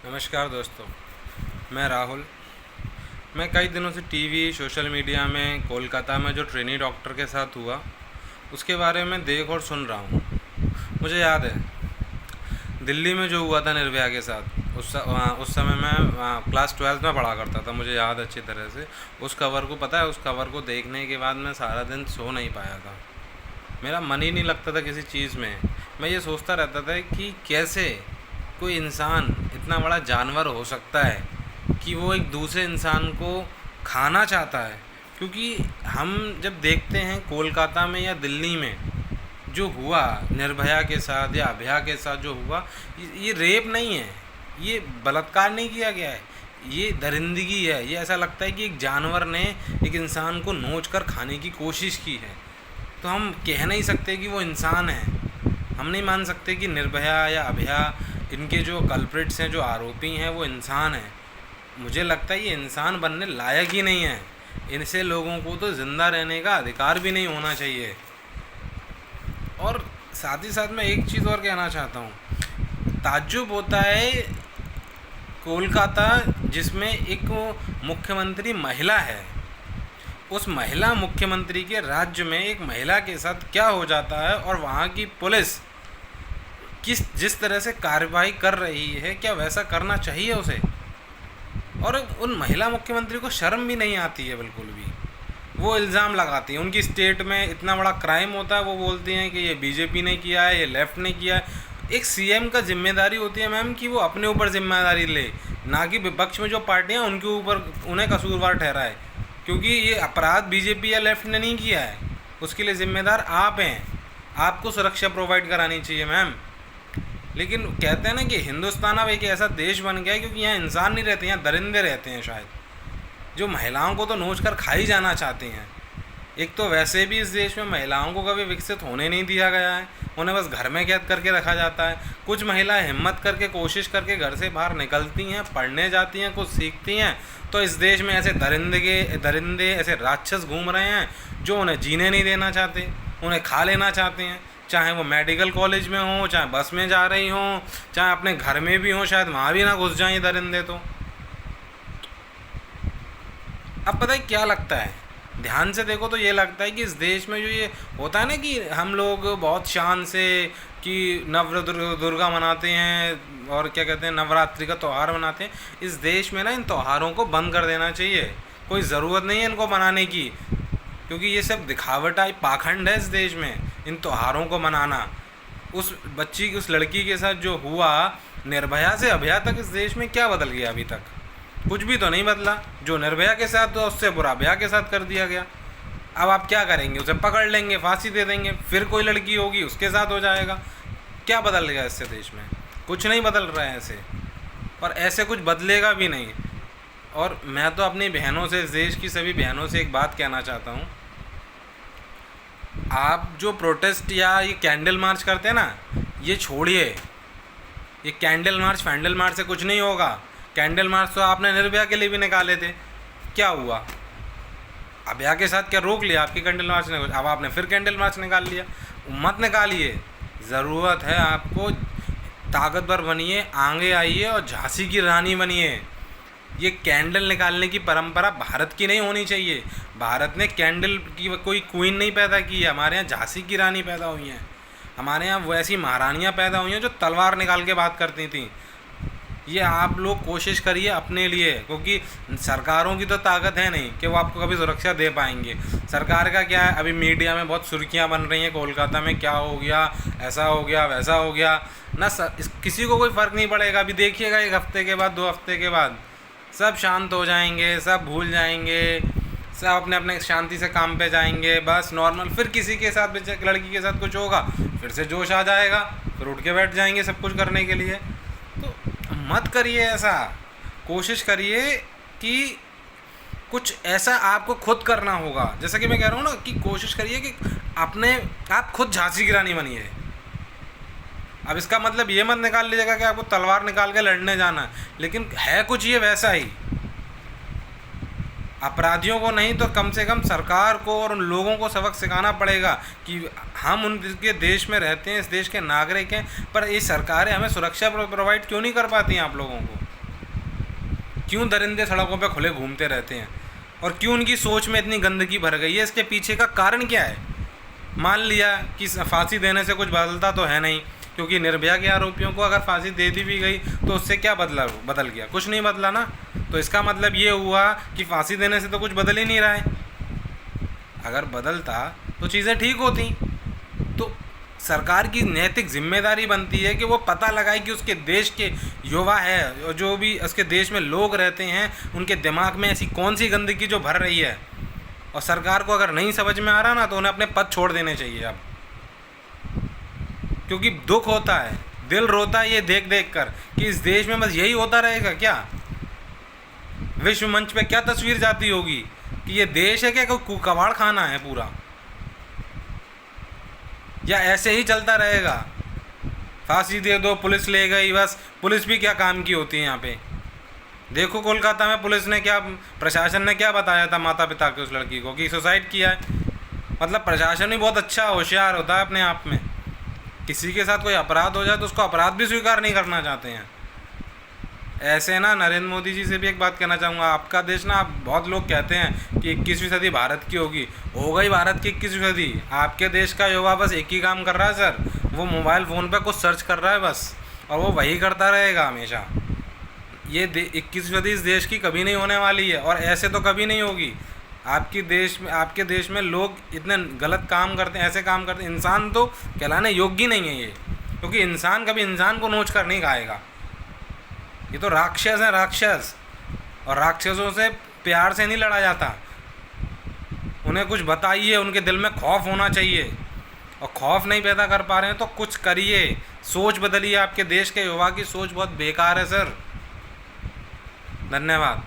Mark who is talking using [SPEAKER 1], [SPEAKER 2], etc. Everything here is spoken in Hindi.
[SPEAKER 1] नमस्कार दोस्तों, मैं राहुल। मैं कई दिनों से टीवी, सोशल मीडिया में कोलकाता में जो ट्रेनी डॉक्टर के साथ हुआ उसके बारे में देख और सुन रहा हूँ। मुझे याद है दिल्ली में जो हुआ था निर्भया के साथ। उस समय मैं क्लास 12 में पढ़ा करता था, मुझे याद अच्छी तरह से। उस खबर को पता है, उस खबर को देखने के बाद मैं सारा दिन सो नहीं पाया था। मेरा मन ही नहीं लगता था किसी चीज़ में। मैं ये सोचता रहता था कि कैसे कोई इंसान इतना बड़ा जानवर हो सकता है कि वो एक दूसरे इंसान को खाना चाहता है। क्योंकि हम जब देखते हैं कोलकाता में या दिल्ली में जो हुआ निर्भया के साथ या अभया के साथ जो हुआ, ये रेप नहीं है, ये बलात्कार नहीं किया गया है, ये दरिंदगी है। ये ऐसा लगता है कि एक जानवर ने एक इंसान को नोच कर खाने की कोशिश की है। तो हम कह नहीं सकते कि वो इंसान है। हम नहीं मान सकते कि निर्भया या अभया, इनके जो कल्प्रिट्स हैं, जो आरोपी हैं, वो इंसान हैं। मुझे लगता है ये इंसान बनने लायक ही नहीं है। इनसे लोगों को तो ज़िंदा रहने का अधिकार भी नहीं होना चाहिए। और साथ ही साथ मैं एक चीज़ और कहना चाहता हूँ। ताज्जुब होता है कोलकाता जिसमें एक मुख्यमंत्री महिला है, उस महिला मुख्यमंत्री के राज्य में एक महिला के साथ क्या हो जाता है और वहाँ की पुलिस जिस तरह से कार्रवाई कर रही है, क्या वैसा करना चाहिए उसे? और उन महिला मुख्यमंत्री को शर्म भी नहीं आती है बिल्कुल भी। वो इल्ज़ाम लगाती हैं, उनकी स्टेट में इतना बड़ा क्राइम होता है, वो बोलती हैं कि ये बीजेपी ने किया है, ये लेफ़्ट ने किया है। एक सीएम का जिम्मेदारी होती है मैम कि वो अपने ऊपर जिम्मेदारी ले, ना कि विपक्ष में जो पार्टियां उनके ऊपर उन्हें कसूरवार ठहराए। क्योंकि ये अपराध बीजेपी या लेफ़्ट ने नहीं किया है, उसके लिए ज़िम्मेदार आप हैं। आपको सुरक्षा प्रोवाइड करानी चाहिए मैम। लेकिन कहते हैं ना कि हिंदुस्तान अब एक ऐसा देश बन गया है क्योंकि यहाँ इंसान नहीं रहते, यहाँ दरिंदे रहते हैं शायद, जो महिलाओं को तो नोच कर खा ही जाना चाहते हैं। एक तो वैसे भी इस देश में महिलाओं को कभी विकसित होने नहीं दिया गया है, उन्हें बस घर में कैद करके रखा जाता है। कुछ महिलाएं हिम्मत करके, कोशिश करके घर से बाहर निकलती हैं, पढ़ने जाती हैं, कुछ सीखती हैं, तो इस देश में ऐसे दरिंदे ऐसे राक्षस घूम रहे हैं जो उन्हें जीने नहीं देना चाहते, उन्हें खा लेना चाहते हैं। चाहे वो मेडिकल कॉलेज में हो, चाहे बस में जा रही हों, चाहे अपने घर में भी हों, शायद वहाँ भी ना घुस जाएं ये दरिंदे। तो अब पता है क्या लगता है, ध्यान से देखो तो ये लगता है कि इस देश में जो ये होता है ना कि हम लोग बहुत शान से कि दुर्गा मनाते हैं और क्या कहते हैं, नवरात्रि का त्यौहार मनाते हैं। इस देश में ना इन त्योहारों को बंद कर देना चाहिए। कोई ज़रूरत नहीं है इनको मनाने की, क्योंकि ये सब दिखावटाई पाखंड है इस देश में, इन त्योहारों को मनाना। उस बच्ची की, उस लड़की के साथ जो हुआ, निर्भया से अभया तक, इस देश में क्या बदल गया? अभी तक कुछ भी तो नहीं बदला। जो निर्भया के साथ हुआ उससे बुरा अभया के साथ कर दिया गया। अब आप क्या करेंगे? उसे पकड़ लेंगे, फांसी दे देंगे, फिर कोई लड़की होगी उसके साथ हो जाएगा। क्या बदल गया इससे देश में? कुछ नहीं बदल रहा है ऐसे, और ऐसे कुछ बदलेगा भी नहीं। और मैं तो अपनी बहनों से, इस देश की सभी बहनों से एक बात कहना चाहता हूँ। आप जो प्रोटेस्ट या ये कैंडल मार्च करते हैं ना, ये छोड़िए। ये कैंडल मार्च फैंडल मार्च से कुछ नहीं होगा। कैंडल मार्च तो आपने निर्भया के लिए भी निकाले थे, क्या हुआ? अभया के साथ क्या रोक लिया आपकी कैंडल मार्च ने? अब आपने फिर कैंडल मार्च निकाल लिया। मत निकालिए। ज़रूरत है आपको, ताकतवर बनिए, आगे आइए और झांसी की रानी बनिए। ये कैंडल निकालने की परंपरा भारत की नहीं होनी चाहिए। भारत ने कैंडल की कोई क्वीन नहीं पैदा की है, हमारे यहाँ झांसी की रानी पैदा हुई हैं। हमारे यहाँ वैसी महारानियाँ पैदा हुई हैं जो तलवार निकाल के बात करती थीं। ये आप लोग कोशिश करिए अपने लिए, क्योंकि सरकारों की तो ताकत है नहीं कि वो आपको कभी सुरक्षा दे पाएंगे। सरकार का क्या है, अभी मीडिया में बहुत सुर्खियाँ बन रही हैं, कोलकाता में क्या हो गया, ऐसा हो गया, वैसा हो गया ना। किसी को कोई फ़र्क नहीं पड़ेगा। अभी देखिएगा 1 हफ्ते के बाद, 2 हफ्ते के बाद सब शांत हो जाएंगे, सब भूल जाएंगे, सब अपने अपने शांति से काम पे जाएंगे, बस नॉर्मल। फिर किसी के साथ, लड़की के साथ कुछ होगा, फिर से जोश आ जाएगा, फिर उठ के बैठ जाएंगे सब कुछ करने के लिए। तो मत करिए ऐसा। कोशिश करिए कि कुछ ऐसा आपको खुद करना होगा। जैसा कि मैं कह रहा हूँ ना कि कोशिश करिए कि आप खुद झांसी की रानी बनिए। अब इसका मतलब ये मत निकाल लीजिएगा कि आपको तलवार निकाल के लड़ने जाना है, लेकिन है कुछ ये वैसा ही। अपराधियों को नहीं तो कम से कम सरकार को और उन लोगों को सबक सिखाना पड़ेगा कि हम उनके देश में रहते हैं, इस देश के नागरिक हैं, पर ये सरकारें हमें सुरक्षा प्रोवाइड क्यों नहीं कर पाती हैं आप लोगों को? क्यों दरिंदे सड़कों पे खुले घूमते रहते हैं और क्यों उनकी सोच में इतनी गंदगी भर गई है, इसके पीछे का कारण क्या है। मान लिया कि फांसी देने से कुछ बदलता तो है नहीं, क्योंकि निर्भया के आरोपियों को अगर फांसी दे दी भी गई तो उससे क्या बदल गया, कुछ नहीं बदला ना। तो इसका मतलब ये हुआ कि फांसी देने से तो कुछ बदल ही नहीं रहा है। अगर बदलता तो चीज़ें ठीक होती। तो सरकार की नैतिक जिम्मेदारी बनती है कि वो पता लगाए कि उसके देश के युवा है और जो भी उसके देश में लोग रहते हैं उनके दिमाग में ऐसी कौन सी गंदगी जो भर रही है। और सरकार को अगर नहीं समझ में आ रहा ना तो उन्हें अपने पद छोड़ देने चाहिए अब, क्योंकि दुख होता है, दिल रोता है ये देख देख कर कि इस देश में बस यही होता रहेगा क्या। विश्व मंच पे क्या तस्वीर जाती होगी कि ये देश है क्या कोई कबाड़ खाना है पूरा, या ऐसे ही चलता रहेगा। फांसी दे दो, पुलिस ले गई, बस पुलिस भी क्या काम की होती है यहाँ पे। देखो कोलकाता में पुलिस ने क्या, प्रशासन ने क्या बताया था माता पिता के उस लड़की को कि सुसाइड किया है। मतलब प्रशासन भी बहुत अच्छा होशियार होता है अपने आप में। किसी के साथ कोई अपराध हो जाए तो उसको अपराध भी स्वीकार नहीं करना चाहते हैं। ऐसे ना नरेंद्र मोदी जी से भी एक बात कहना चाहूँगा, आपका देश ना, आप बहुत लोग कहते हैं कि 21वीं सदी भारत की होगी, हो गई भारत की 21वीं सदी। आपके देश का युवा बस एक ही काम कर रहा है सर, वो मोबाइल फ़ोन पे कुछ सर्च कर रहा है बस, और वो वही करता रहेगा हमेशा। ये 21वीं सदी इस देश की कभी नहीं होने वाली है और ऐसे तो कभी नहीं होगी। आपके देश में लोग इतने गलत काम करते हैं, ऐसे काम करते हैं, इंसान तो कहलाने योग्य नहीं है ये, क्योंकि इंसान कभी इंसान को नोच कर नहीं खाएगा। ये तो राक्षस है, राक्षस। और राक्षसों से प्यार से नहीं लड़ा जाता, उन्हें कुछ बताइए, उनके दिल में खौफ होना चाहिए। और खौफ नहीं पैदा कर पा रहे हैं तो कुछ करिए, सोच बदलिए। आपके देश के युवा की सोच बहुत बेकार है सर। धन्यवाद।